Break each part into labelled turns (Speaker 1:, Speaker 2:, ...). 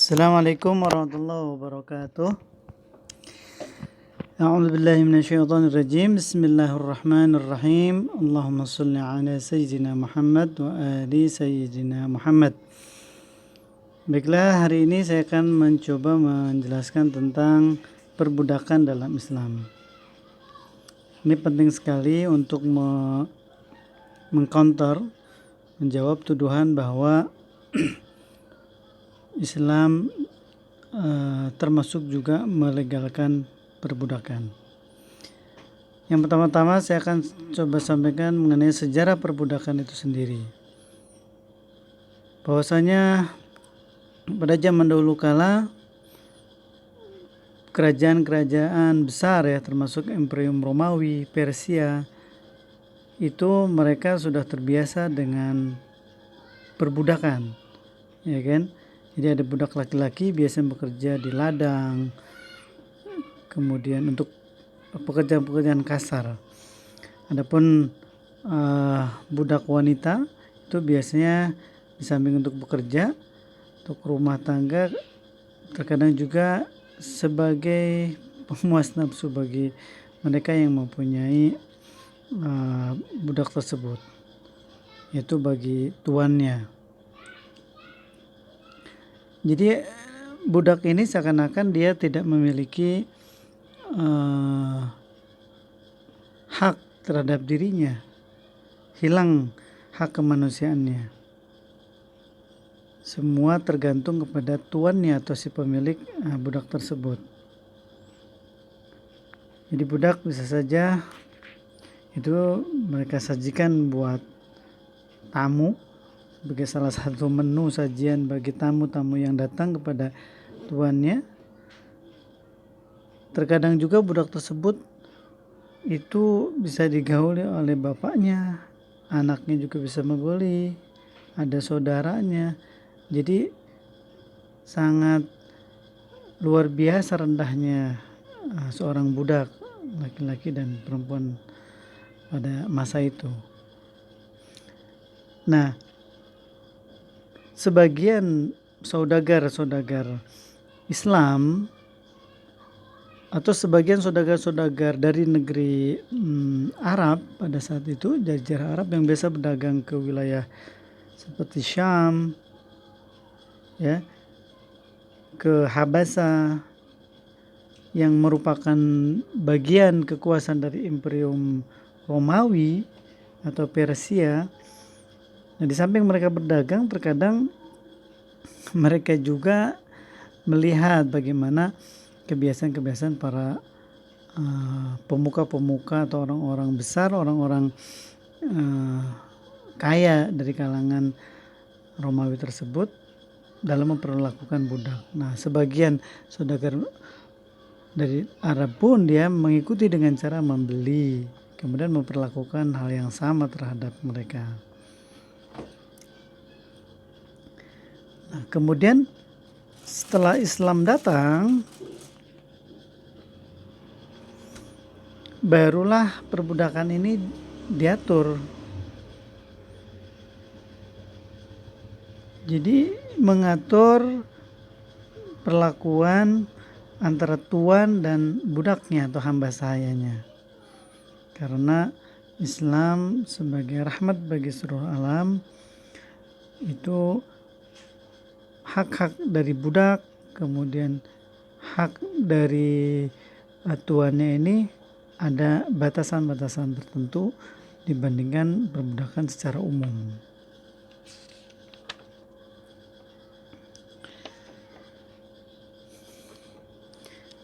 Speaker 1: Assalamualaikum warahmatullahi wabarakatuh. A'udzu billahi minasyaitonir rajim. Bismillahirrahmanirrahim. Allahumma shalli ala sayyidina Muhammad wa ali sayyidina Muhammad. Baiklah, hari ini saya akan mencoba menjelaskan tentang perbudakan dalam Islam. Ini penting sekali untuk mengcounter, menjawab tuduhan bahwa Islam termasuk juga melegalkan perbudakan. Yang pertama-tama saya akan coba sampaikan mengenai sejarah perbudakan itu sendiri. Bahwasanya pada zaman dahulu kala kerajaan-kerajaan besar ya, termasuk Imperium Romawi, Persia, itu mereka sudah terbiasa dengan perbudakan, ya kan? Jadi ada budak laki-laki biasanya bekerja di ladang, kemudian untuk pekerjaan-pekerjaan kasar. Adapun budak wanita itu biasanya di samping untuk bekerja, untuk rumah tangga, terkadang juga sebagai pemuas nafsu bagi mereka yang mempunyai budak tersebut, yaitu bagi tuannya. Jadi budak ini seakan-akan dia tidak memiliki hak terhadap dirinya, hilang hak kemanusiaannya. Semua tergantung kepada tuannya atau si pemilik budak tersebut. Jadi budak bisa saja itu mereka sajikan buat tamu sebagai salah satu menu sajian bagi tamu-tamu yang datang kepada tuannya. Terkadang juga budak tersebut itu bisa digauli oleh bapaknya, anaknya juga bisa menggauli, ada saudaranya. Jadi sangat luar biasa rendahnya seorang budak laki-laki dan perempuan pada masa itu. Nah, sebagian saudagar-saudagar Islam atau sebagian saudagar-saudagar dari negeri Arab pada saat itu, jazirah Arab yang biasa berdagang ke wilayah seperti Syam, ya, ke Habasa yang merupakan bagian kekuasaan dari Imperium Romawi atau Persia. Nah, di samping mereka berdagang, terkadang mereka juga melihat bagaimana kebiasaan-kebiasaan para pemuka-pemuka atau orang-orang besar, orang-orang kaya dari kalangan Romawi tersebut dalam memperlakukan budak. Nah, sebagian saudagar dari Arab pun dia mengikuti dengan cara membeli, kemudian memperlakukan hal yang sama terhadap mereka. Nah, kemudian setelah Islam datang, barulah perbudakan ini diatur. Jadi mengatur perlakuan antara tuan dan budaknya atau hamba sahayanya. Karena Islam sebagai rahmat bagi seluruh alam, itu hak-hak dari budak, kemudian hak dari tuannya ini ada batasan-batasan tertentu dibandingkan perbudakan secara umum.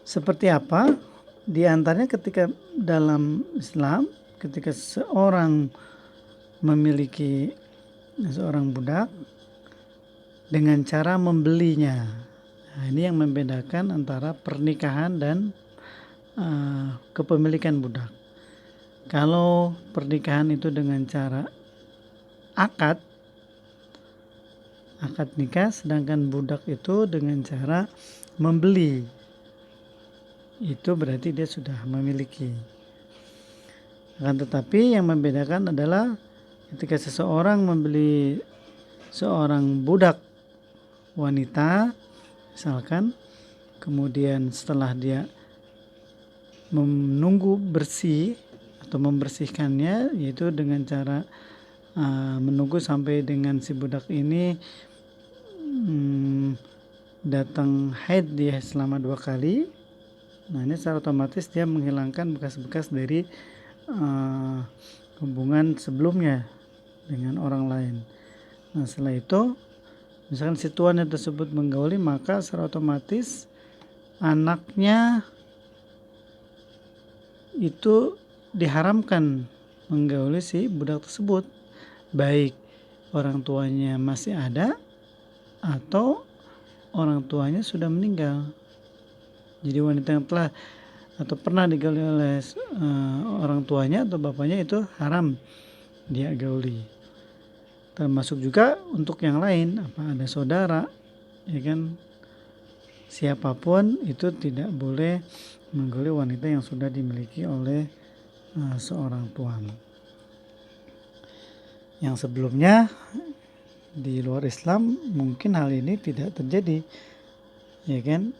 Speaker 1: Seperti apa? Di antaranya ketika dalam Islam, ketika seorang memiliki seorang budak dengan cara membelinya. Nah, ini yang membedakan antara pernikahan dan kepemilikan budak. Kalau pernikahan itu dengan cara akad nikah, sedangkan budak itu dengan cara membeli. Itu berarti dia sudah memiliki. Akan tetapi yang membedakan adalah ketika seseorang membeli seorang budak wanita misalkan, kemudian setelah dia menunggu bersih atau membersihkannya, yaitu dengan cara menunggu sampai dengan si budak ini datang haid dia selama 2 kali. Nah, ini secara otomatis dia menghilangkan bekas-bekas dari hubungan sebelumnya dengan orang lain. Nah, setelah itu misalkan si tuannya tersebut menggauli, maka secara otomatis anaknya itu diharamkan menggauli si budak tersebut, baik orang tuanya masih ada atau orang tuanya sudah meninggal. Jadi wanita yang telah atau pernah digauli oleh orang tuanya atau bapaknya itu haram dia gauli. Termasuk juga untuk yang lain, ada saudara, ya kan, siapapun itu tidak boleh menggauli wanita yang sudah dimiliki oleh seorang tuan. Yang sebelumnya di luar Islam mungkin hal ini tidak terjadi, ya kan,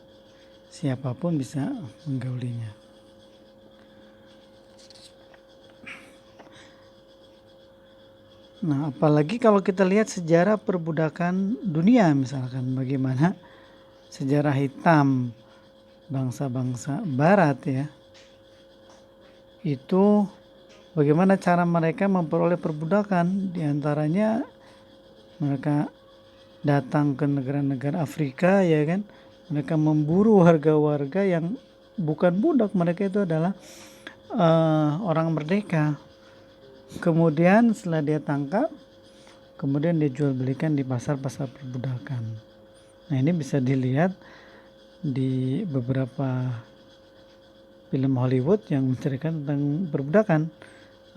Speaker 1: siapapun bisa menggaulinya. Nah, apalagi kalau kita lihat sejarah perbudakan dunia, misalkan bagaimana sejarah hitam bangsa-bangsa barat, ya, itu bagaimana cara mereka memperoleh perbudakan. Di antaranya mereka datang ke negara-negara Afrika, ya kan, mereka memburu warga-warga yang bukan budak, mereka itu adalah orang merdeka. Kemudian setelah dia tangkap, kemudian dia jual belikan di pasar-pasar perbudakan. Nah, ini bisa dilihat di beberapa film Hollywood yang menceritakan tentang perbudakan.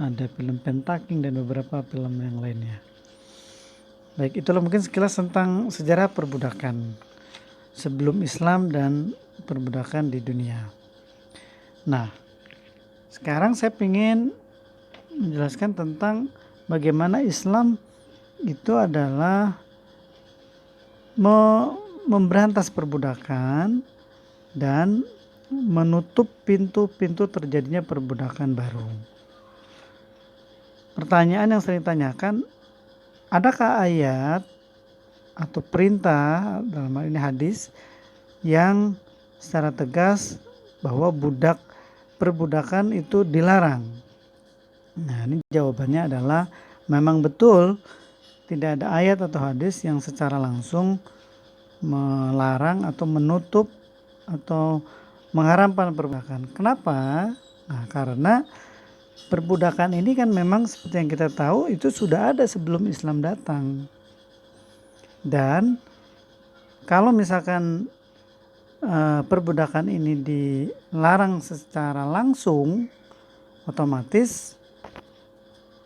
Speaker 1: Ada film Pentaking dan beberapa film yang lainnya. Baik, itulah mungkin sekilas tentang sejarah perbudakan sebelum Islam dan perbudakan di dunia. Nah, sekarang saya ingin menjelaskan tentang bagaimana Islam itu adalah memberantas perbudakan dan menutup pintu-pintu terjadinya perbudakan baru. Pertanyaan yang sering ditanyakan, adakah ayat atau perintah, dalam hal ini hadis, yang secara tegas bahwa perbudakan itu dilarang? Nah, ini jawabannya adalah memang betul tidak ada ayat atau hadis yang secara langsung melarang atau menutup atau mengharamkan perbudakan. Kenapa? Nah, karena perbudakan ini kan memang seperti yang kita tahu itu sudah ada sebelum Islam datang. Dan kalau misalkan perbudakan ini dilarang secara langsung, otomatis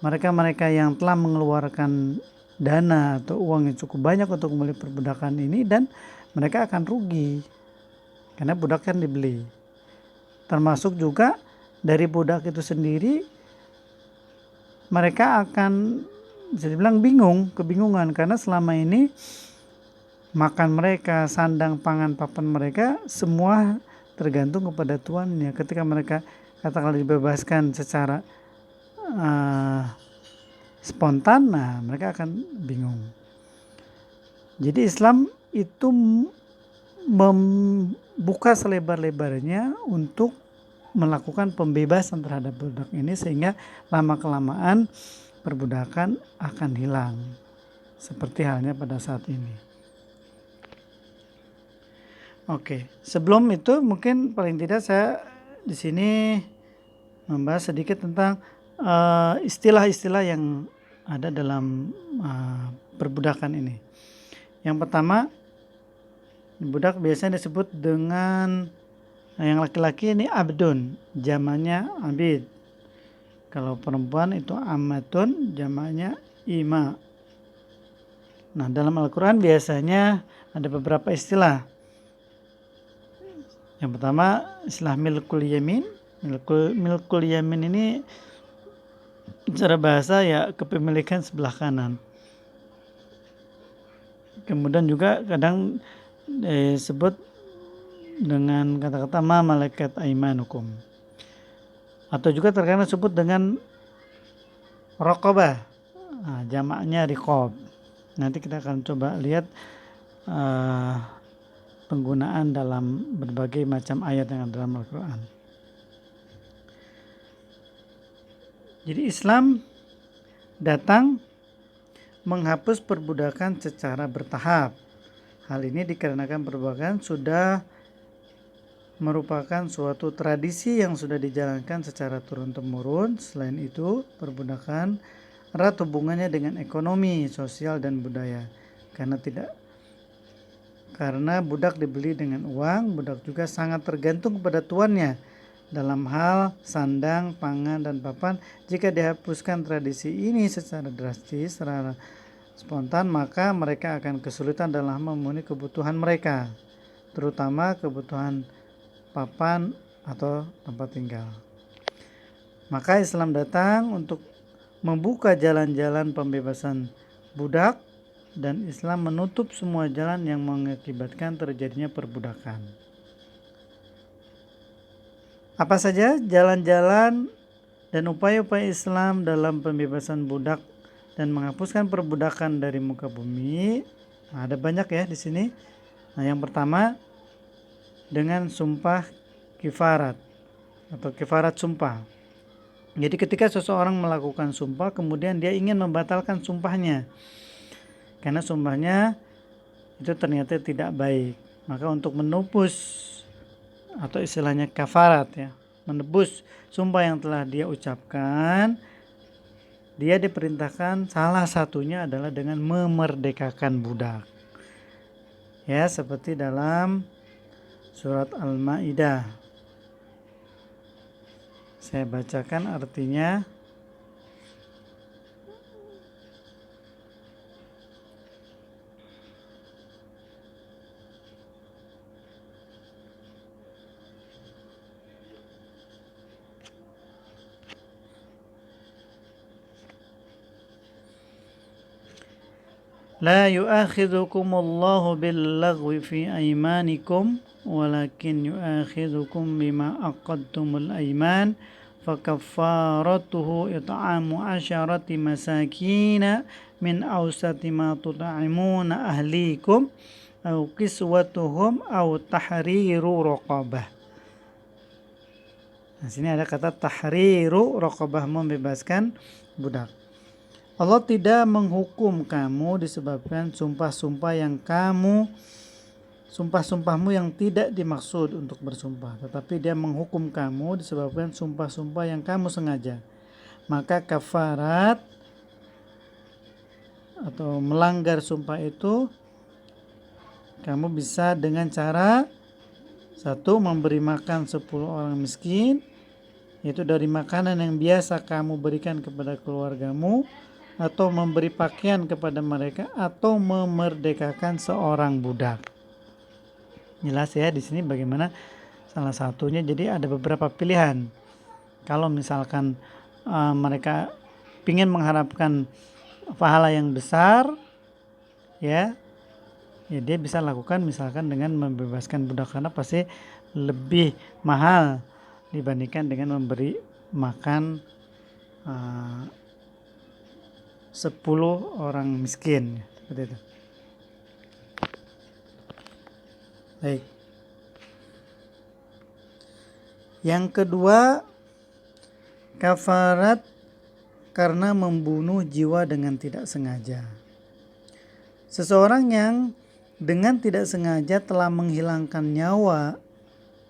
Speaker 1: mereka-mereka yang telah mengeluarkan dana atau uang yang cukup banyak untuk membeli perbudakan ini, dan mereka akan rugi karena budak kan dibeli. Termasuk juga dari budak itu sendiri mereka akan bisa dibilang kebingungan karena selama ini makan mereka, sandang, pangan, papan mereka semua tergantung kepada tuannya. Ketika mereka katakanlah dibebaskan secara spontan, nah mereka akan bingung. Jadi Islam itu membuka selebar-lebarnya untuk melakukan pembebasan terhadap budak ini, sehingga lama-kelamaan perbudakan akan hilang seperti halnya pada saat ini. Oke, sebelum itu mungkin paling tidak saya di sini membahas sedikit tentang istilah-istilah yang ada dalam perbudakan ini. Yang pertama, budak biasanya disebut dengan yang laki-laki ini abdun, jamaknya abid. Kalau perempuan itu amatun, jamaknya ima. Nah, dalam Al-Quran biasanya ada beberapa istilah. Yang pertama, istilah milkul yamin. Milkul yamin ini secara bahasa ya kepemilikan sebelah kanan. Kemudian juga kadang disebut dengan kata-kata ma malakat aimanukum, atau juga terkadang disebut dengan raqabah, jamaknya riqab. Nanti kita akan coba lihat penggunaan dalam berbagai macam ayat yang ada dalam Al-Quran. Jadi Islam datang menghapus perbudakan secara bertahap. Hal ini dikarenakan perbudakan sudah merupakan suatu tradisi yang sudah dijalankan secara turun-temurun. Selain itu, perbudakan erat hubungannya dengan ekonomi, sosial, dan budaya. Karena budak dibeli dengan uang, budak juga sangat tergantung kepada tuannya dalam hal sandang, pangan, dan papan. Jika dihapuskan tradisi ini secara drastis, secara spontan, maka mereka akan kesulitan dalam memenuhi kebutuhan mereka, terutama kebutuhan papan atau tempat tinggal. Maka Islam datang untuk membuka jalan-jalan pembebasan budak, dan Islam menutup semua jalan yang mengakibatkan terjadinya perbudakan. Apa saja jalan-jalan dan upaya-upaya Islam dalam pembebasan budak dan menghapuskan perbudakan dari muka bumi? Ada banyak ya di sini. Yang pertama, dengan sumpah kifarat atau kifarat sumpah. Jadi ketika seseorang melakukan sumpah, kemudian dia ingin membatalkan sumpahnya karena sumpahnya itu ternyata tidak baik, maka untuk menebus atau istilahnya kafarat ya, menebus sumpah yang telah dia ucapkan, dia diperintahkan salah satunya adalah dengan memerdekakan budak. Ya, seperti dalam surat Al-Maidah. Saya bacakan artinya. La yu'akhidhukumullahu bil-laghwi fi aymanikum walakin yu'akhidhukum bima aqadtumul ayman fakaffaratuhu it'amu 'asharati masakina min awsati ma tut'imuna ahlikum aw kiswatuhum aw tahriru raqabah. Nah, sini ada kata tahriru raqabah, membebaskan budak. Allah tidak menghukum kamu disebabkan sumpah-sumpahmu yang tidak dimaksud untuk bersumpah, tetapi dia menghukum kamu disebabkan sumpah-sumpah yang kamu sengaja. Maka kafarat atau melanggar sumpah itu kamu bisa dengan cara, satu, memberi makan 10 orang miskin, yaitu dari makanan yang biasa kamu berikan kepada keluargamu, atau memberi pakaian kepada mereka, atau memerdekakan seorang budak. Jelas ya di sini bagaimana salah satunya. Jadi ada beberapa pilihan. Kalau misalkan mereka ingin mengharapkan pahala yang besar, ya dia bisa lakukan misalkan dengan membebaskan budak, karena pasti lebih mahal dibandingkan dengan memberi makan 10 orang miskin, seperti itu. Baik. Yang kedua, kafarat karena membunuh jiwa dengan tidak sengaja. Seseorang yang dengan tidak sengaja telah menghilangkan nyawa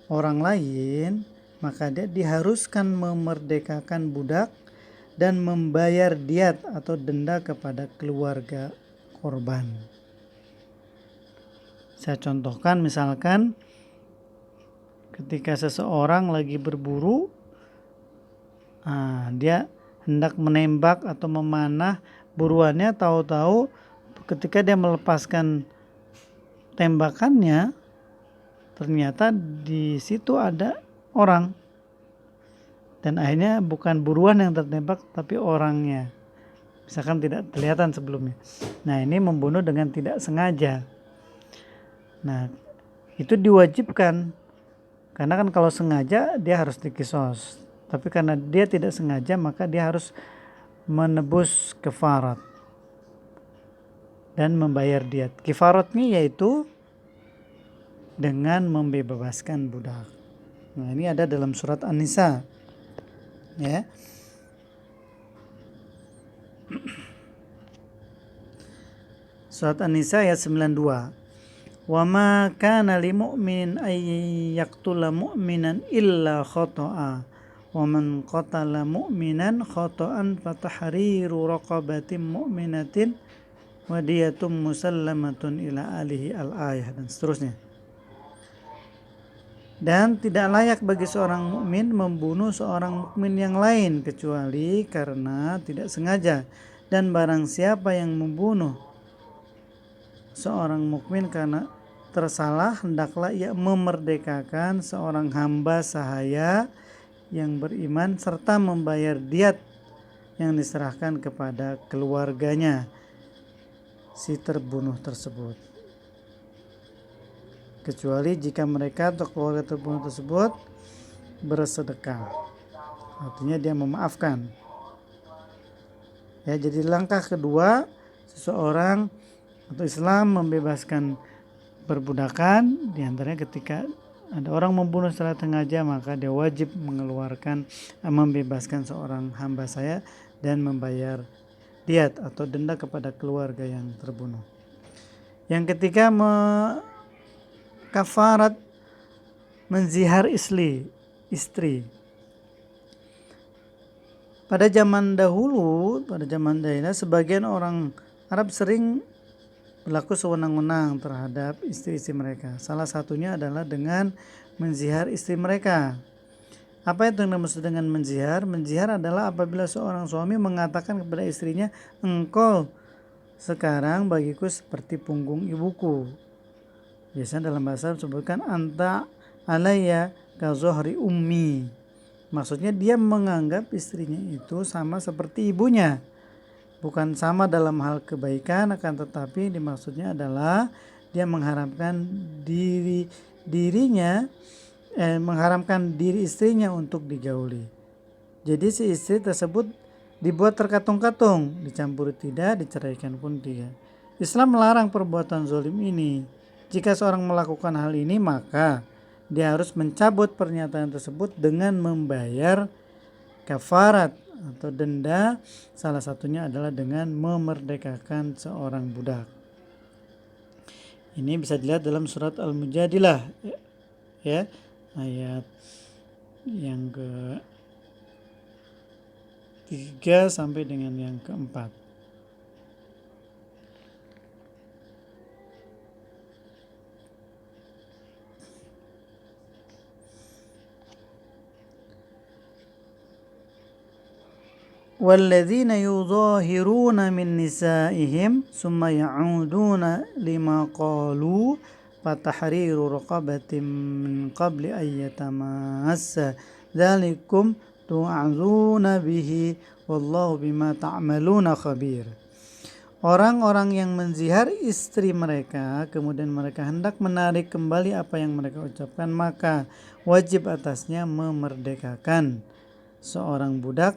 Speaker 1: orang lain, maka dia diharuskan memerdekakan budak dan membayar diat atau denda kepada keluarga korban. Saya contohkan, misalkan ketika seseorang lagi berburu, dia hendak menembak atau memanah buruannya, tahu-tahu ketika dia melepaskan tembakannya, ternyata di situ ada orang. Dan akhirnya bukan buruan yang tertembak, tapi orangnya. Misalkan tidak kelihatan sebelumnya. Nah, ini membunuh dengan tidak sengaja. Nah, itu diwajibkan. Karena kan kalau sengaja dia harus dikisos. Tapi karena dia tidak sengaja maka dia harus menebus kafarat dan membayar diat. Kifaratnya yaitu dengan membebaskan budak. Nah, ini ada dalam surat An-Nisa. Ya. Surat An-Nisa ayat 92. Wa ma kana lil mu'minin ay yaqtula mu'minan illa khata'a. Wa man qatala mu'minan khata'an fatahriru raqabatin mu'minatin wa diyatum musallamatun ila alihi al-ayah, dan seterusnya. Dan tidak layak bagi seorang mukmin membunuh seorang mukmin yang lain kecuali karena tidak sengaja, dan barang siapa yang membunuh seorang mukmin karena tersalah, hendaklah ia memerdekakan seorang hamba sahaya yang beriman serta membayar diat yang diserahkan kepada keluarganya si terbunuh tersebut, kecuali jika mereka atau keluarga terbunuh tersebut bersedekah, artinya dia memaafkan. Ya, jadi langkah kedua seseorang atau Islam membebaskan perbudakan, diantaranya ketika ada orang membunuh secara sengaja maka dia wajib membebaskan seorang hamba saya dan membayar diat atau denda kepada keluarga yang terbunuh. Yang ketiga, kafarat menzihar istri. Pada zaman dahulu, pada zaman jahiliyah, sebagian orang Arab sering berlaku sewenang-wenang terhadap istri-istri mereka. Salah satunya adalah dengan menzihar istri mereka. Apa itu yang dimaksud dengan menzihar? Menzihar adalah apabila seorang suami mengatakan kepada istrinya, engkau sekarang bagiku seperti punggung ibuku. Biasanya dalam bahasa disebutkan anta alayya ka zuhri ummi. Maksudnya dia menganggap istrinya itu sama seperti ibunya. Bukan sama dalam hal kebaikan, akan tetapi dimaksudnya adalah dia mengharamkan mengharamkan diri istrinya untuk digauli. Jadi si istri tersebut dibuat terkatung-katung, dicampuri tidak, diceraikan pun tidak. Islam melarang perbuatan zalim ini. Jika seorang melakukan hal ini maka dia harus mencabut pernyataan tersebut dengan membayar kafarat atau denda, salah satunya adalah dengan memerdekakan seorang budak. Ini bisa dilihat dalam surat Al-Mujadilah ya, ayat yang ke-3 sampai dengan yang ke-4. وَالَّذِينَ يُظَاهِرُونَ مِنْ نِسَائِهِمْ ثُمَّ يَعُودُونَ لِمَا قَالُوا فَتَحْرِيرُ رَقَبَةٍ مِنْ قَبْلِ أَنْ يَتَمَاسَّا ذَلِكُمْ تُوعَظُونَ بِهِ وَاللَّهُ بِمَا تَعْمَلُونَ خَبِيرٌ. Orang-orang yang menzihar istri mereka kemudian mereka hendak menarik kembali apa yang mereka ucapkan, maka wajib atasnya memerdekakan seorang budak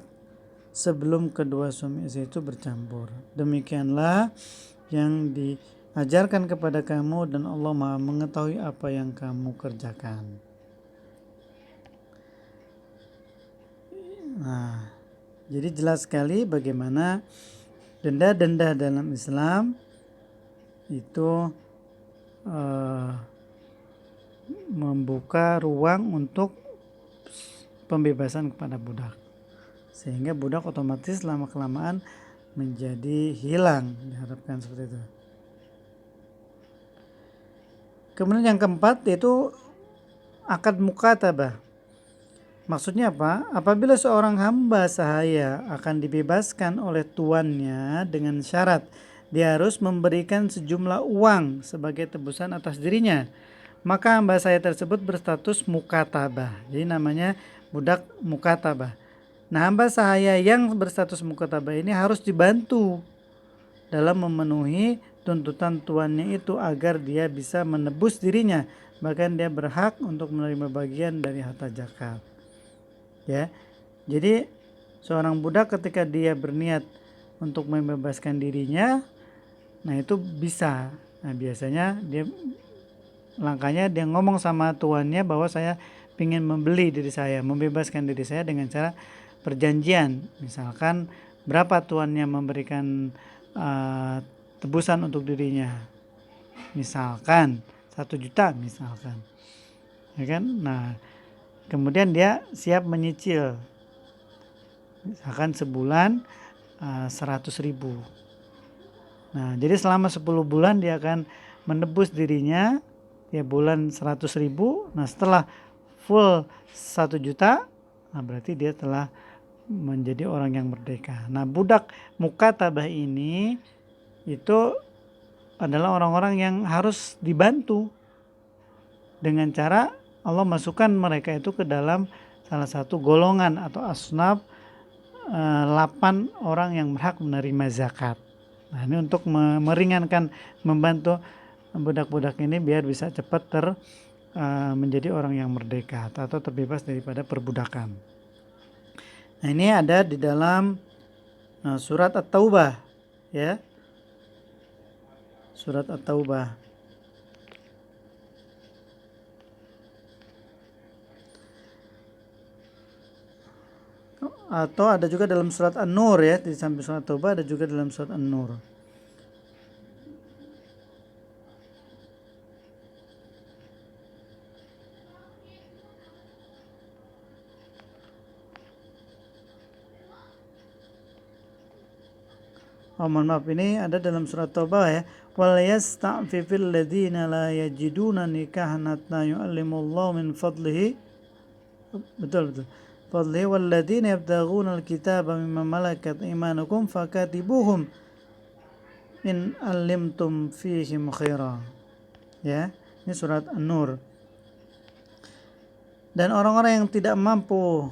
Speaker 1: sebelum kedua suami istri itu bercampur. Demikianlah yang diajarkan kepada kamu dan Allah Maha mengetahui apa yang kamu kerjakan. Nah, jadi jelas sekali bagaimana denda-denda dalam Islam itu membuka ruang untuk pembebasan kepada budak. Sehingga budak otomatis lama-kelamaan menjadi hilang, diharapkan seperti itu. Kemudian yang keempat yaitu akad mukatabah. Maksudnya apa? Apabila seorang hamba sahaya akan dibebaskan oleh tuannya dengan syarat dia harus memberikan sejumlah uang sebagai tebusan atas dirinya, maka hamba sahaya tersebut berstatus mukatabah. Jadi namanya budak mukatabah. Nah, hamba sahaya yang berstatus mukatabah ini harus dibantu dalam memenuhi tuntutan tuannya itu agar dia bisa menebus dirinya, bahkan dia berhak untuk menerima bagian dari harta zakat. Ya, jadi seorang budak ketika dia berniat untuk membebaskan dirinya, nah itu bisa. Nah biasanya langkahnya dia ngomong sama tuannya bahwa saya ingin membeli diri saya, membebaskan diri saya dengan cara perjanjian. Misalkan berapa tuannya memberikan tebusan untuk dirinya, misalkan 1 juta misalkan, ya kan. Nah kemudian dia siap menyicil, misalkan sebulan 100.000. Nah jadi selama 10 bulan dia akan menebus dirinya ya bulan 100.000. Nah setelah full 1 juta, nah berarti dia telah menjadi orang yang merdeka. Nah budak mukatabah ini itu adalah orang-orang yang harus dibantu dengan cara Allah masukkan mereka itu ke dalam salah satu golongan atau asnaf 8 orang yang berhak menerima zakat. Nah ini untuk meringankan, membantu budak-budak ini biar bisa cepat menjadi orang yang merdeka atau terbebas daripada perbudakan. Nah ini ada di dalam surat At-Taubah, ya. Surat At-Taubah. Atau ada juga dalam surat An-Nur, ya, di samping surat At-Taubah ada juga dalam surat An-Nur. Mohon maaf, ini ada dalam surat Taubah, ya. Wal yasta'fifil ladzina la yajiduna nikahan hatta yu'allimullahu min fadlihi. Betul. Fadlihi wal ladzina yabtaghuna al-kitaba mimma malakat imanukum fakatibuhum in alimtum fihim khaira. Ya, ini surat An-Nur. Dan orang-orang yang tidak mampu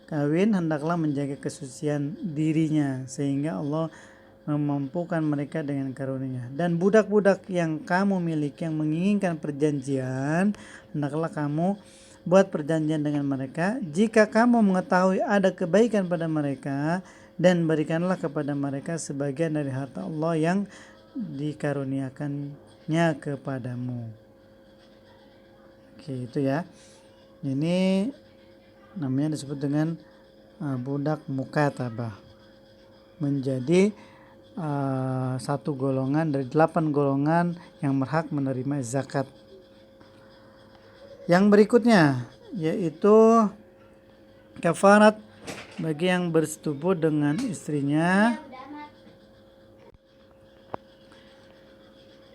Speaker 1: kawin hendaklah menjaga kesucian dirinya sehingga Allah memampukan mereka dengan karunia. Dan budak-budak yang kamu miliki yang menginginkan perjanjian, hendaklah kamu buat perjanjian dengan mereka jika kamu mengetahui ada kebaikan pada mereka, dan berikanlah kepada mereka sebagian dari harta Allah yang dikaruniakannya kepadamu. Oke, itu ya. Ini namanya disebut dengan budak mukatabah, menjadi satu golongan dari 8 golongan yang berhak menerima zakat. Yang berikutnya yaitu kafarat bagi yang bersetubuh dengan istrinya.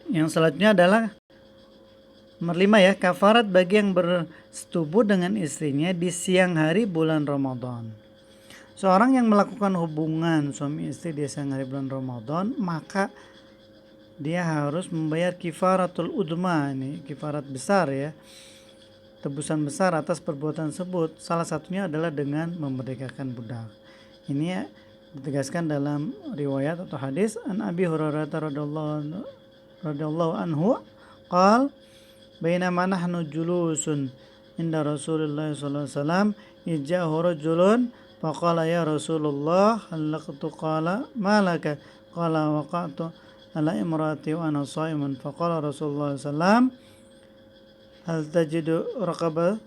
Speaker 1: Yang selanjutnya adalah nomor 5, ya, kafarat bagi yang bersetubuh dengan istrinya di siang hari bulan Ramadan. Seorang yang melakukan hubungan suami istri di siang hari bulan Ramadan, maka dia harus membayar kifaratul udma, ini kifarat besar, ya, tebusan besar atas perbuatan tersebut. Salah satunya adalah dengan memerdekakan budak. Ini ditegaskan dalam riwayat atau hadis an Abi Hurairah radhiyallahu anhu qala bainama nahnu julusun inda Rasulullah sallallahu alaihi wasallam ija'ahu rajulun faqala ya Rasulullah halaqtu, qala malaka, qala waqa'tu ala imrati wa ana shaimun, faqala Rasulullah sallallahu alaihi wasallam hal tajidu raqaba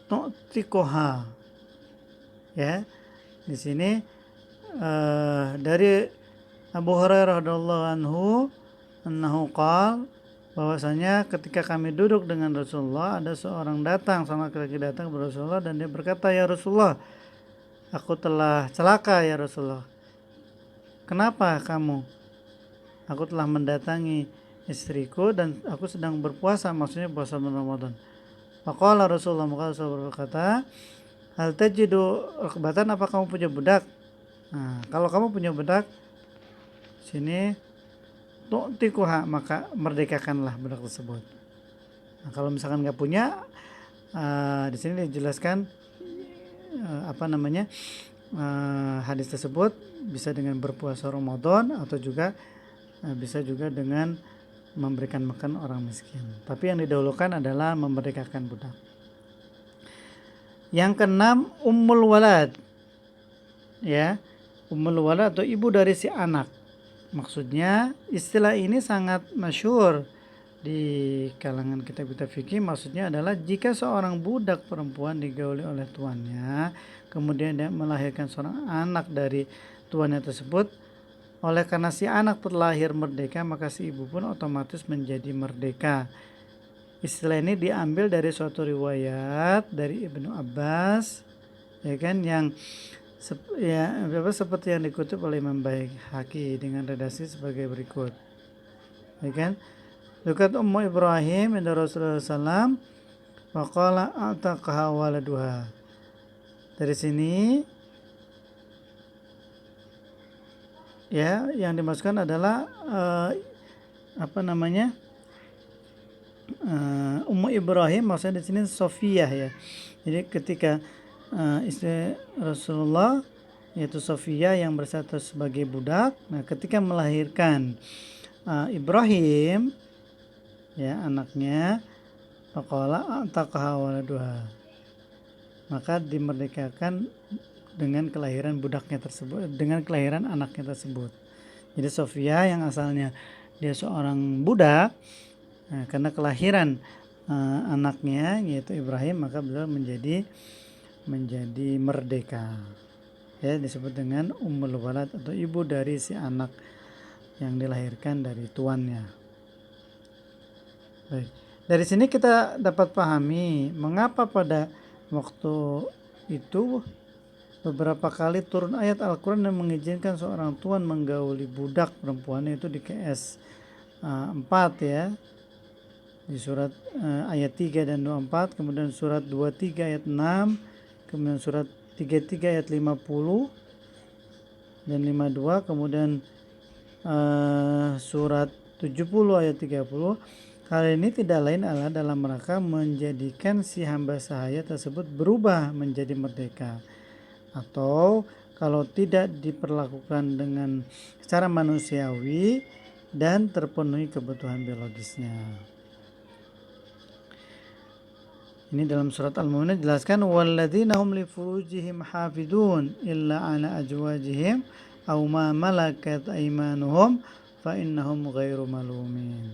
Speaker 1: tu'tikuha. Ya, di sini dari Abu Hurairah radhiyallahu anhu annahu qala, bahwasanya ketika kami duduk dengan Rasulullah, ada seorang datang, sama laki-laki datang kepada Rasulullah, dan dia berkata, ya Rasulullah, aku telah celaka ya Rasulullah. Kenapa kamu? Aku telah mendatangi istriku dan aku sedang berpuasa, maksudnya puasa Ramadan. Faqala Rasulullah, maka Rasulullah berkata, hal tajidu raqbatan, apa kamu punya budak? Nah, kalau kamu punya budak, sini tu'tikuha, maka merdekakanlah budak tersebut. Nah, kalau misalkan nggak punya, di sini dijelaskan hadis tersebut bisa dengan berpuasa Ramadan atau juga bisa juga dengan memberikan makan orang miskin. Tapi yang didahulukan adalah memerdekakan budak. Yang keenam, ummul walad. Ya, ummul walad atau ibu dari si anak. Maksudnya istilah ini sangat masyhur di kalangan kitab-kitab fikih. Maksudnya adalah jika seorang budak perempuan digauli oleh tuannya, kemudian dia melahirkan seorang anak dari tuannya tersebut, oleh karena si anak terlahir merdeka, maka si ibu pun otomatis menjadi merdeka. Istilah ini diambil dari suatu riwayat dari Ibnu Abbas, ya kan, yang seperti yang dikutip oleh Imam Baihaqi dengan redaksi sebagai berikut, ya kan. Dekat Ummu Ibrahim inda Rasulullah SAW waqala a'taqaha waladuha. Dari sini ya yang dimaksudkan adalah Ummu Ibrahim, maksudnya di sini Sofiyah ya. Jadi ketika istri Rasulullah yaitu Sofiyah yang berstatus sebagai budak, nah ketika melahirkan Ibrahim ya anaknya, faqala a'taqaha waladuha, maka dimerdekakan dengan kelahiran budaknya tersebut, dengan kelahiran anaknya tersebut. Jadi Sofia yang asalnya dia seorang budak, karena kelahiran anaknya yaitu Ibrahim, maka beliau menjadi merdeka. Ya, disebut dengan ummul walad atau ibu dari si anak yang dilahirkan dari tuannya. Baik. Dari sini kita dapat pahami mengapa pada waktu itu beberapa kali turun ayat Al-Quran yang mengizinkan seorang tuan menggauli budak perempuan, itu di KS 4 ya, di surat ayat 3 dan 24, kemudian surat 23 ayat 6, kemudian surat 33 ayat 50 dan 52, kemudian surat 70 ayat 30. Hal ini tidak lain adalah dalam rangka menjadikan si hamba sahaya tersebut berubah menjadi merdeka, atau kalau tidak diperlakukan dengan secara manusiawi dan terpenuhi kebutuhan biologisnya. Ini dalam surat Al-Mu'minun dijelaskan, walladzina hum li furujihim hafidun illa ala azwajihim aw ma malakat aymanuhum fa innahum ghairu malumin.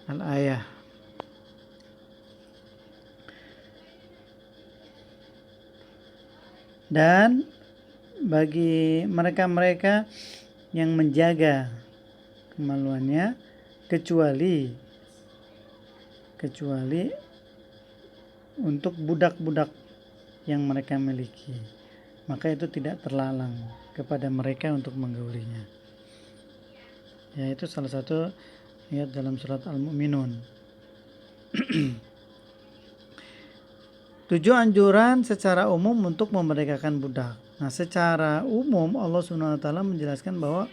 Speaker 1: Al-ayah. Dan bagi mereka-mereka yang menjaga kemaluannya kecuali untuk budak-budak yang mereka miliki, maka itu tidak terlarang kepada mereka untuk menggaulinya. Ya, itu salah satu ayat dalam surat Al-Mu'minun. 7 anjuran secara umum untuk memerdekakan budak. Nah, secara umum Allah SWT menjelaskan bahwa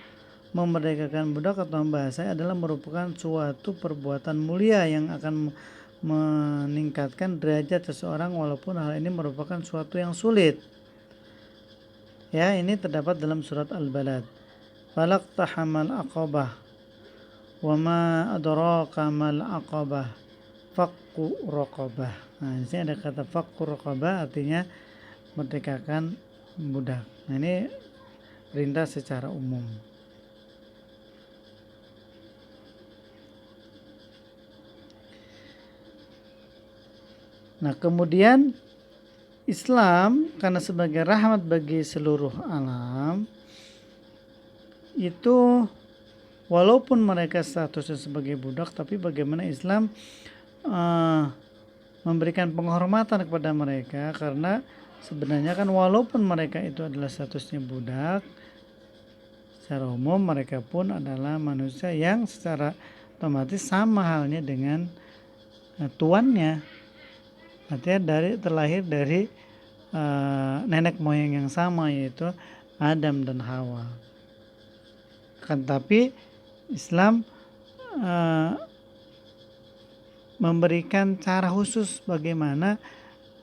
Speaker 1: memerdekakan budak atau hamba sahaya adalah merupakan suatu perbuatan mulia yang akan meningkatkan derajat seseorang, walaupun hal ini merupakan suatu yang sulit. Ya, ini terdapat dalam surat Al-Balad. Falaqtahamal aqabah wa ma adraka mal aqabah fakku raqabah. Nah, di sini ada kata fakku raqabah, artinya merdekakan budak. Nah, ini perintah secara umum. Nah, kemudian Islam karena sebagai rahmat bagi seluruh alam, itu walaupun mereka statusnya sebagai budak, tapi bagaimana Islam memberikan penghormatan kepada mereka, karena sebenarnya kan walaupun mereka itu adalah statusnya budak, secara umum mereka pun adalah manusia yang secara otomatis sama halnya dengan tuannya. Artinya terlahir dari nenek moyang yang sama, yaitu Adam dan Hawa. Kan tapi Islam memberikan cara khusus bagaimana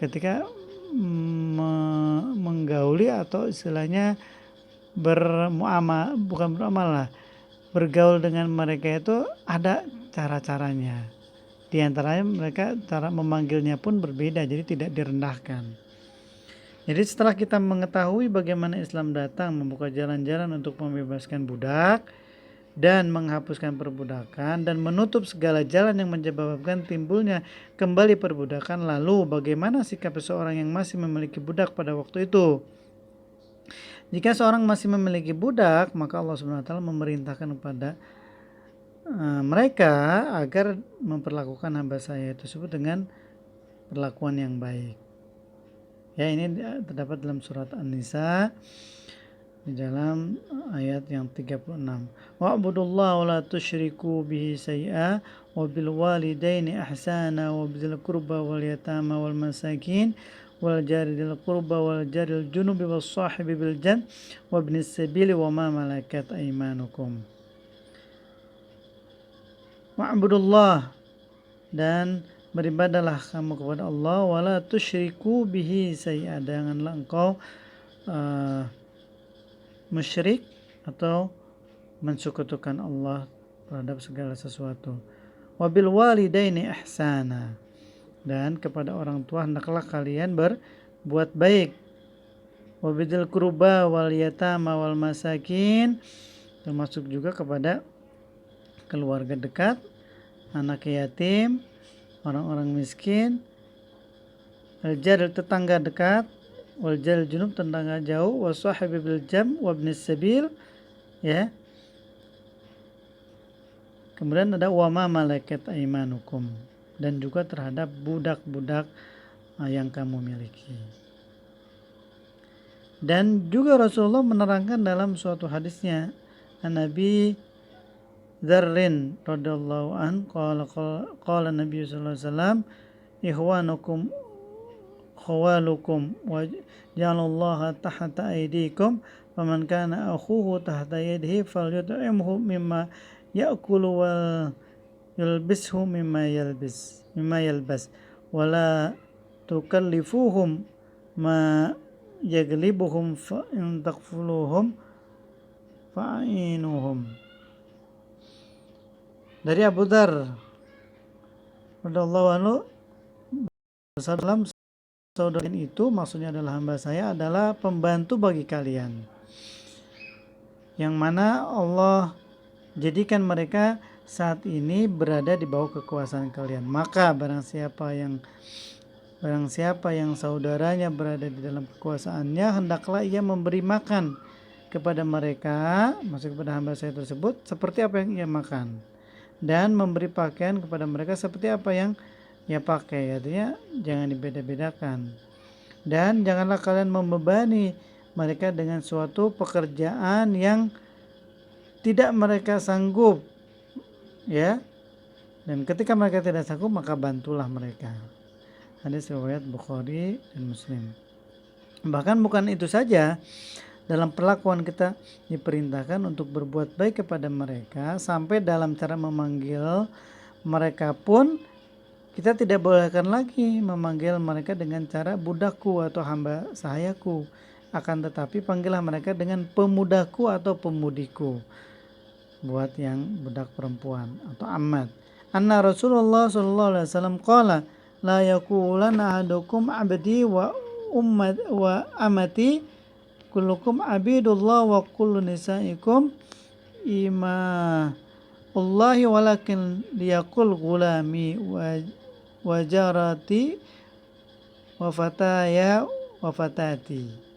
Speaker 1: ketika menggauli atau istilahnya bergaul dengan mereka itu ada cara-caranya. Di antaranya mereka cara memanggilnya pun berbeda, jadi tidak direndahkan. Jadi setelah kita mengetahui bagaimana Islam datang membuka jalan-jalan untuk membebaskan budak dan menghapuskan perbudakan dan menutup segala jalan yang menyebabkan timbulnya kembali perbudakan, lalu bagaimana sikap seseorang yang masih memiliki budak pada waktu itu? Jika seorang masih memiliki budak, maka Allah SWT memerintahkan kepada mereka agar memperlakukan hamba saya tersebut dengan perlakuan yang baik. Ya, ini terdapat dalam surat An-Nisa di dalam ayat yang 36. Wa'budullaha wa la tusyriku bihi syai'a wa bil walidaini ihsana wa bizil qurba wal yatama wal masakin wal jari dzil qurba wal jaril junubi was sahibi bil jan wa ibnis sabili wa ma malakat aymanukum. Wa'budullah, dan beribadahlah kamu kepada Allah, wala tusyriku bihi syai'a, janganlah engkau musyrik atau mensekutukan Allah terhadap segala sesuatu. Wabil walidaini ihsana, dan kepada orang tua hendaklah kalian berbuat baik. Wabidil qurba wal yatama wal masakin, termasuk juga kepada keluarga dekat, anak yatim, orang-orang miskin, al-jaril tetangga dekat, wal jaril junub tetangga jauh, wasahibi bil jam wabnis sabil, ya. Kemudian ada wama malakat aimanukum, dan juga terhadap budak-budak yang kamu miliki. Dan juga Rasulullah menerangkan dalam suatu hadisnya, Nabi Dzarrin radhiyallahu an qala Nabi sallallahu alaihi wasallam, ikhwanukum khawalukum wa ja'alallaha tahta aydikum faman kana akhuhu tahta yadihi falyut'imhu mimma ya'kulu wal yulbishu mimma yalbas wala tukallifuhum ma yaglibuhum fa in takfuluhum fa'inuhum. Dari Abu Dzar radhiyallahu anhu, dalam saudara itu maksudnya adalah hamba saya adalah pembantu bagi kalian, yang mana Allah jadikan mereka saat ini berada di bawah kekuasaan kalian. Maka barang siapa yang saudaranya berada di dalam kekuasaannya, hendaklah ia memberi makan kepada mereka, maksud kepada hamba saya tersebut, seperti apa yang ia makan, dan memberi pakaian kepada mereka seperti apa yang ia pakai. Artinya jangan dibeda-bedakan, dan janganlah kalian membebani mereka dengan suatu pekerjaan yang tidak mereka sanggup, ya. Dan ketika mereka tidak sanggup, maka bantulah mereka. Hadis riwayat Bukhari dan Muslim. Bahkan bukan itu saja, dalam perlakuan kita diperintahkan untuk berbuat baik kepada mereka, sampai dalam cara memanggil mereka pun kita tidak bolehkan lagi memanggil mereka dengan cara budakku atau hamba sahayaku, akan tetapi panggillah mereka dengan pemudaku atau pemudiku, buat yang budak perempuan atau amat. Anna Rasulullah sallallahu alaihi wasallam qala la yaqulanna ahadukum abdi wa amati kullukum abidullah wa kullu nisaikum Allahi walakin liyaqul gulami wa jarati wa fataya wa fatati.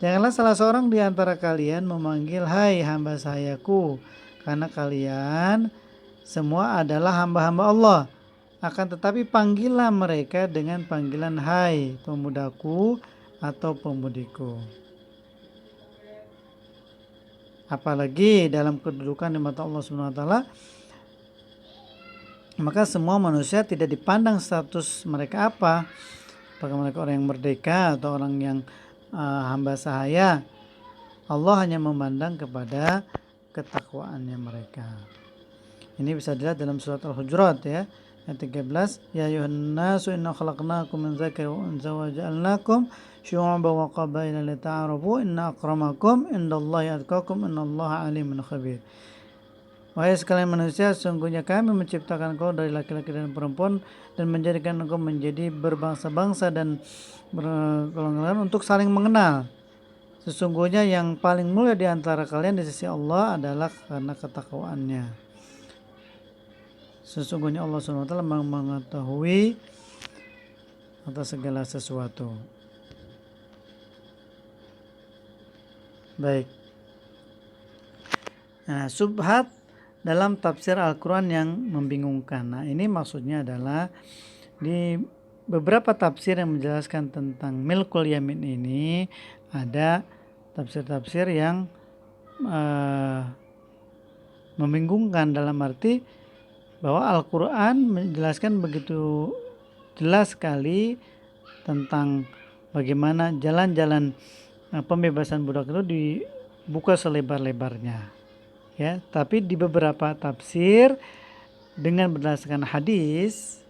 Speaker 1: Janganlah salah seorang di antara kalian memanggil hai hamba sahayaku, karena kalian semua adalah hamba-hamba Allah. Akan tetapi panggillah mereka dengan panggilan hai pemudaku atau pemudiku. Apalagi dalam kedudukan di mata Allah SWT, maka semua manusia tidak dipandang status mereka apa, apakah mereka orang yang merdeka atau orang yang hamba sahaya. Allah hanya memandang kepada ketakwaannya mereka. Ini bisa dilihat dalam surat Al-Hujurat, ya, ayat 13, ya ayuhan nasu inna khalaqnakum min dzakarin wa untha wa ja'alnakum syu'uban wa qabaila lita'arafu inna akramakum indallahi atqakum innallaha alimun khabir. Wahai sekalian manusia, sungguhnya kami menciptakan kau dari laki-laki dan perempuan dan menjadikan engkau menjadi berbangsa-bangsa dan bergolongan untuk saling mengenal. Sesungguhnya yang paling mulia di antara kalian di sisi Allah adalah karena ketakwaannya. Sesungguhnya Allah SWT mengetahui atas segala sesuatu. Baik. Nah, subhat dalam tafsir Al-Quran yang membingungkan. Nah, ini maksudnya adalah di beberapa tafsir yang menjelaskan tentang milkul yamin ini ada tafsir-tafsir yang membingungkan dalam arti bahwa Al-Quran menjelaskan begitu jelas sekali tentang bagaimana jalan-jalan pembebasan budak itu dibuka selebar-lebarnya. Ya, tapi di beberapa tafsir dengan berdasarkan hadis,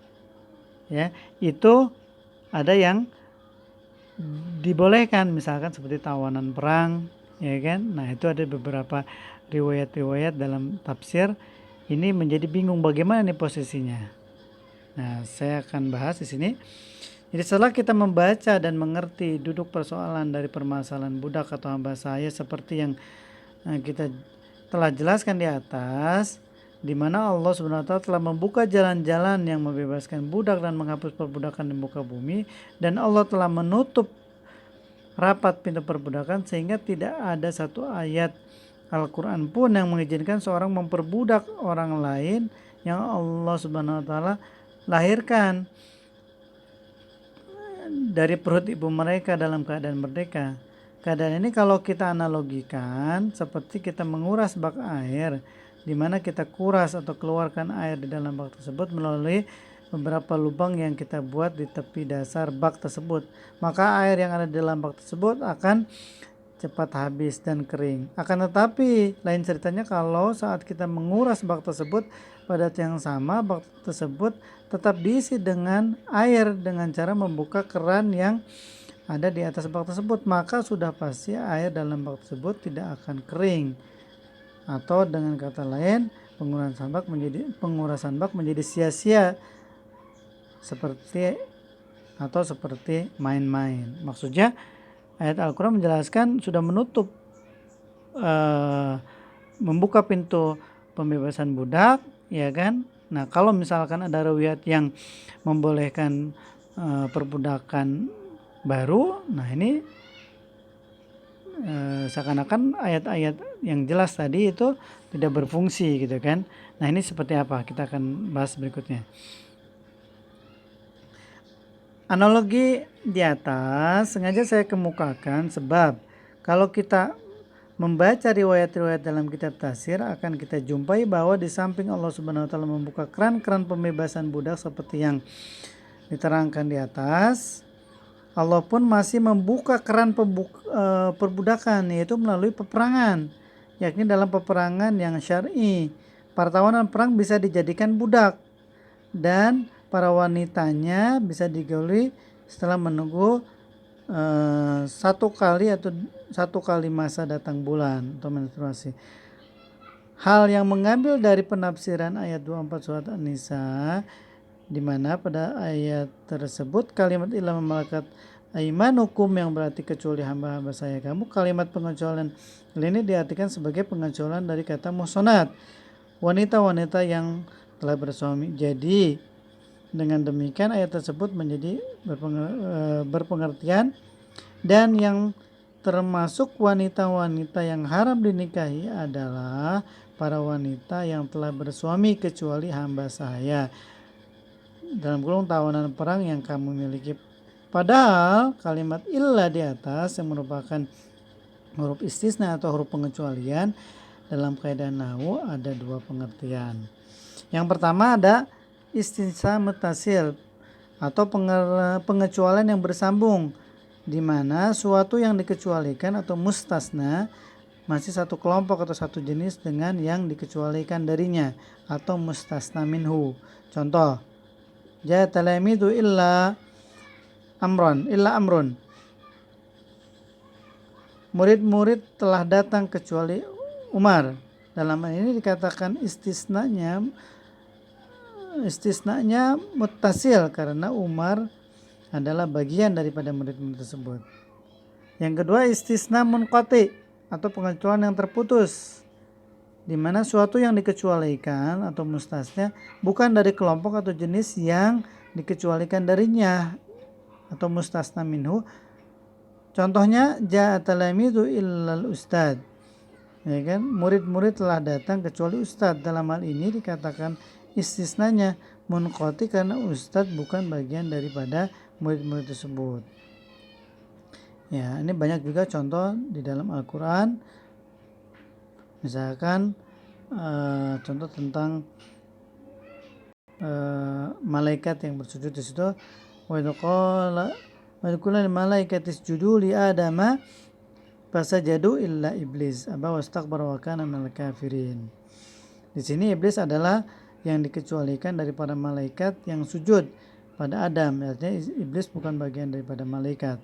Speaker 1: ya, itu ada yang dibolehkan, misalkan seperti tawanan perang, ya kan? Nah, itu ada beberapa riwayat-riwayat dalam tafsir. Ini menjadi bingung bagaimana nih posisinya. Nah, saya akan bahas di sini. Jadi setelah kita membaca dan mengerti duduk persoalan dari permasalahan budak atau hamba sahaya seperti yang kita telah jelaskan di atas, di mana Allah SWT telah membuka jalan-jalan yang membebaskan budak dan menghapus perbudakan di muka bumi, dan Allah telah menutup rapat pintu perbudakan sehingga tidak ada satu ayat Al-Quran pun yang mengizinkan seorang memperbudak orang lain yang Allah SWT lahirkan dari perut ibu mereka dalam keadaan merdeka. Keadaan ini kalau kita analogikan seperti kita menguras bak air, di mana kita kuras atau keluarkan air di dalam bak tersebut melalui beberapa lubang yang kita buat di tepi dasar bak tersebut. Maka air yang ada di dalam bak tersebut akan cepat habis dan kering. Akan tetapi lain ceritanya kalau saat kita menguras bak tersebut, pada saat yang sama bak tersebut tetap diisi dengan air dengan cara membuka keran yang ada di atas bak tersebut, maka sudah pasti air dalam bak tersebut tidak akan kering. Atau dengan kata lain, pengurasan bak menjadi sia-sia seperti main-main. Maksudnya ayat Al-Quran menjelaskan sudah menutup membuka pintu pembebasan budak, ya kan? Nah, kalau misalkan ada riwayat yang membolehkan perbudakan baru, nah ini seakan-akan ayat-ayat yang jelas tadi itu tidak berfungsi gitu kan. Nah, ini seperti apa? Kita akan bahas berikutnya. Analogi di atas sengaja saya kemukakan sebab kalau kita membaca riwayat-riwayat dalam kitab tafsir akan kita jumpai bahwa di samping Allah Subhanahu wa taala membuka keran-keran pembebasan budak seperti yang diterangkan di atas, Allah pun masih membuka keran perbudakan, yaitu melalui peperangan, yakni dalam peperangan yang syar'i. Para tawanan perang bisa dijadikan budak dan para wanitanya bisa digauli setelah menunggu satu kali masa datang bulan atau menstruasi. Hal yang mengambil dari penafsiran ayat 24 surat An-Nisa, di mana pada ayat tersebut kalimat illa malakat aimanukum yang berarti kecuali hamba-hamba saya kamu, kalimat pengecualian ini diartikan sebagai pengecualian dari kata muhsanat, wanita-wanita yang telah bersuami. Jadi dengan demikian ayat tersebut menjadi berpengertian, dan yang termasuk wanita-wanita yang haram dinikahi adalah para wanita yang telah bersuami kecuali hamba saya, dalam kurung tawanan perang yang kamu miliki. Padahal kalimat illa di atas yang merupakan huruf istisna atau huruf pengecualian dalam kaidah nahwu ada dua pengertian. Yang pertama ada istisna mutasil atau pengecualian yang bersambung, di mana suatu yang dikecualikan atau mustasna masih satu kelompok atau satu jenis dengan yang dikecualikan darinya atau mustasna minhu. Contoh, Ja talamidu illa amrun. Murid-murid telah datang kecuali Umar. Dalam hal ini dikatakan istisnanya muttasil karena Umar adalah bagian daripada murid-murid tersebut. Yang kedua istisna munqati atau pengecualian yang terputus, di mana suatu yang dikecualikan atau mustasnya bukan dari kelompok atau jenis yang dikecualikan darinya atau mustasna minhu. Contohnya ja'a talamidu illal ustad, ya kan, murid-murid telah datang kecuali ustad. Dalam hal ini dikatakan istisnanya munqati karena ustad bukan bagian daripada murid-murid tersebut. Ya, ini banyak juga contoh di dalam Al-Quran. Misalkan contoh tentang malaikat yang bersujud di situ. Wa qala malaikati isjudu li adama fasajadu illa iblis aba wastakbara wa kana minal kafirin. Di sini iblis adalah yang dikecualikan daripada malaikat yang sujud pada Adam. Artinya iblis bukan bagian daripada malaikat.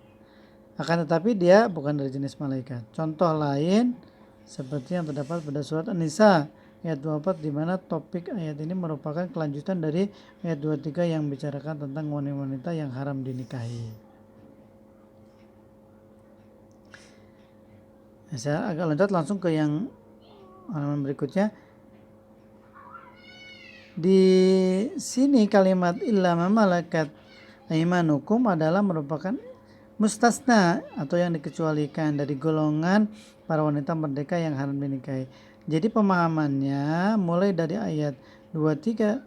Speaker 1: Akan tetapi dia bukan dari jenis malaikat. Contoh lain seperti yang terdapat pada surat An-Nisa ayat 24, di mana topik ayat ini merupakan kelanjutan dari ayat 23 yang bicarakan tentang wanita-wanita yang haram dinikahi. Saya agak loncat langsung ke yang halaman berikutnya. Di sini kalimat illa ma malakat aimanukum adalah merupakan mustasna atau yang dikecualikan dari golongan para wanita merdeka yang haram dinikahi. Jadi pemahamannya mulai dari ayat 23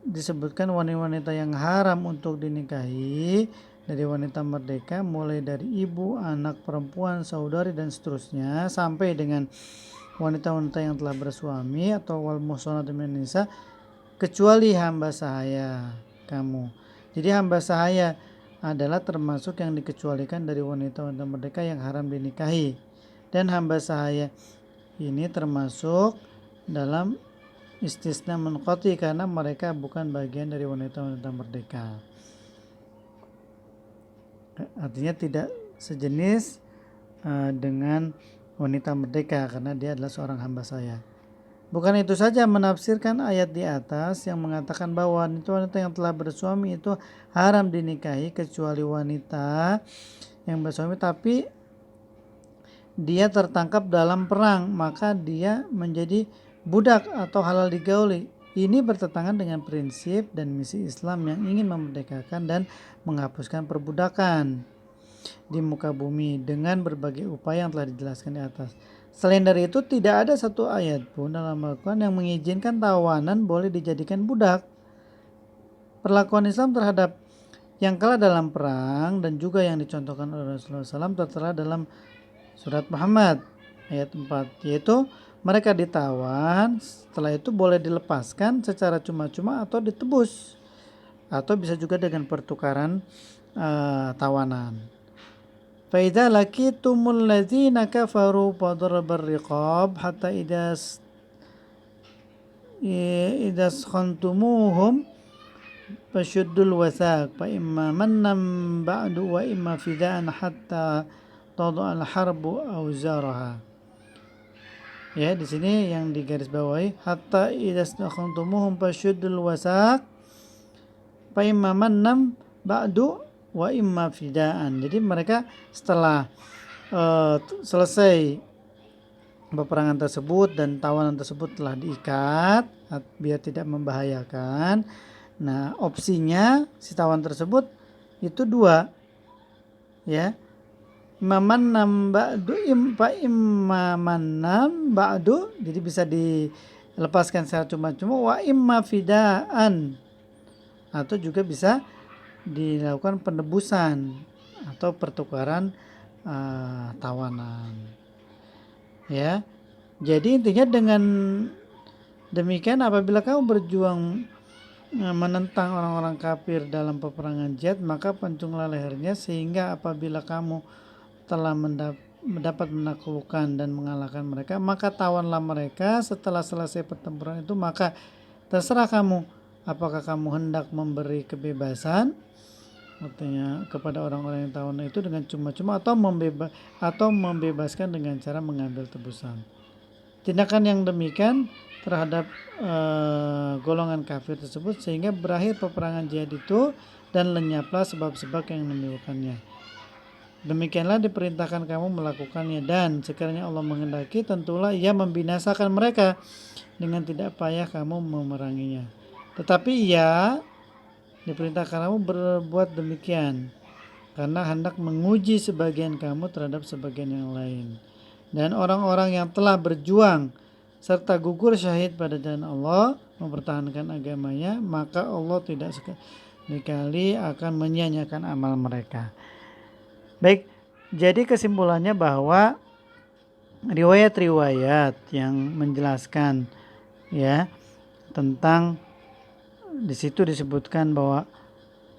Speaker 1: disebutkan wanita-wanita yang haram untuk dinikahi dari wanita merdeka, mulai dari ibu, anak perempuan, saudari dan seterusnya, sampai dengan wanita-wanita yang telah bersuami atau wal muhsanatu minan nisa, kecuali hamba sahaya kamu. Jadi hamba sahaya adalah termasuk yang dikecualikan dari wanita-wanita merdeka yang haram dinikahi, dan hamba sahaya ini termasuk dalam istisna munqati karena mereka bukan bagian dari wanita-wanita merdeka. Artinya tidak sejenis dengan wanita merdeka karena dia adalah seorang hamba sahaya. Bukan itu saja, menafsirkan ayat di atas yang mengatakan bahwa wanita yang telah bersuami itu haram dinikahi kecuali wanita yang bersuami tapi dia tertangkap dalam perang, maka dia menjadi budak atau halal digauli. Ini bertentangan dengan prinsip dan misi Islam yang ingin memerdekakan dan menghapuskan perbudakan di muka bumi dengan berbagai upaya yang telah dijelaskan di atas. Selain dari itu, tidak ada satu ayat pun dalam Al-Quran yang mengizinkan tawanan boleh dijadikan budak. Perlakuan Islam terhadap yang kalah dalam perang dan juga yang dicontohkan oleh Rasulullah SAW tertera dalam surat Muhammad ayat 4, yaitu mereka ditawan, setelah itu boleh dilepaskan secara cuma-cuma atau ditebus, atau bisa juga dengan pertukaran tawanan. Fa idza laqitumul ladzina kafaru fadarbar riqab hatta idas khantumuhum fashuddul wasaq fa imma mannam ba'du wa imma fidaan hatta tada'al harbu auzaraha. Ya, di sini yang digarisbawahi hatta idastakhtumuhum fashuddul wasaq fa imma mannam ba'du wa imma fidaan. Jadi mereka setelah selesai peperangan tersebut dan tawanan tersebut telah diikat biar tidak membahayakan. Nah, opsinya si tawan tersebut itu dua, ya. Mamannam ba'du immanam ba'du, jadi bisa dilepaskan secara cuma-cuma, wa imma fidaan, atau juga bisa dilakukan penebusan atau pertukaran tawanan. Ya. Jadi intinya dengan demikian apabila kamu berjuang menentang orang-orang kafir dalam peperangan jihad, maka pancunglah lehernya, sehingga apabila kamu telah mendapat menaklukkan dan mengalahkan mereka, maka tawanlah mereka. Setelah selesai pertempuran itu, maka terserah kamu apakah kamu hendak memberi kebebasan, artinya kepada orang-orang yang tawanan itu dengan cuma-cuma, atau membebaskan dengan cara mengambil tebusan. Tindakan yang demikian terhadap golongan kafir tersebut sehingga berakhir peperangan jihad itu dan lenyaplah sebab-sebab yang menimbulkannya. Demikianlah diperintahkan kamu melakukannya, dan sekiranya Allah menghendaki tentulah Ia membinasakan mereka dengan tidak payah kamu memeranginya. Tetapi Ia diperintahkan kamu berbuat demikian karena hendak menguji sebagian kamu terhadap sebagian yang lain. Dan orang-orang yang telah berjuang serta gugur syahid pada jalan Allah mempertahankan agamanya, maka Allah tidak sekali akan menyia-nyiakan amal mereka. Baik, jadi kesimpulannya bahwa riwayat-riwayat yang menjelaskan ya tentang, di situ disebutkan bahwa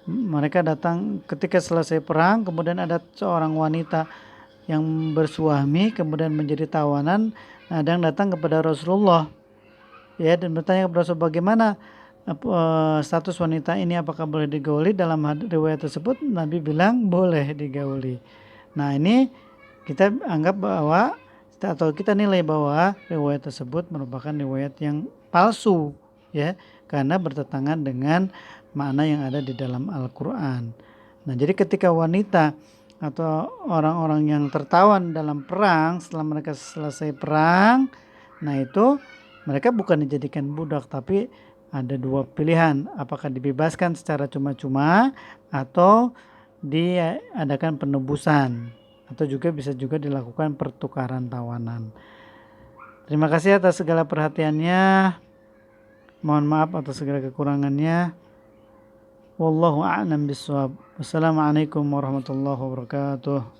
Speaker 1: mereka datang ketika selesai perang, kemudian ada seorang wanita yang bersuami kemudian menjadi tawanan, ada yang datang kepada Rasulullah ya dan bertanya kepada Rasul bagaimana status wanita ini, apakah boleh digauli. Dalam riwayat tersebut Nabi bilang boleh digauli. Nah, ini kita anggap bahwa atau kita nilai bahwa riwayat tersebut merupakan riwayat yang palsu ya, karena bertentangan dengan makna yang ada di dalam Al-Quran. Nah, jadi ketika wanita atau orang-orang yang tertawan dalam perang, setelah mereka selesai perang, nah itu mereka bukan dijadikan budak, tapi ada dua pilihan, apakah dibebaskan secara cuma-cuma atau diadakan penebusan, atau juga bisa juga dilakukan pertukaran tawanan. Terima kasih atas segala perhatiannya. Mohon maaf atas segala kekurangannya. Wallahu a'lam bishawab. Wassalamualaikum warahmatullahi wabarakatuh.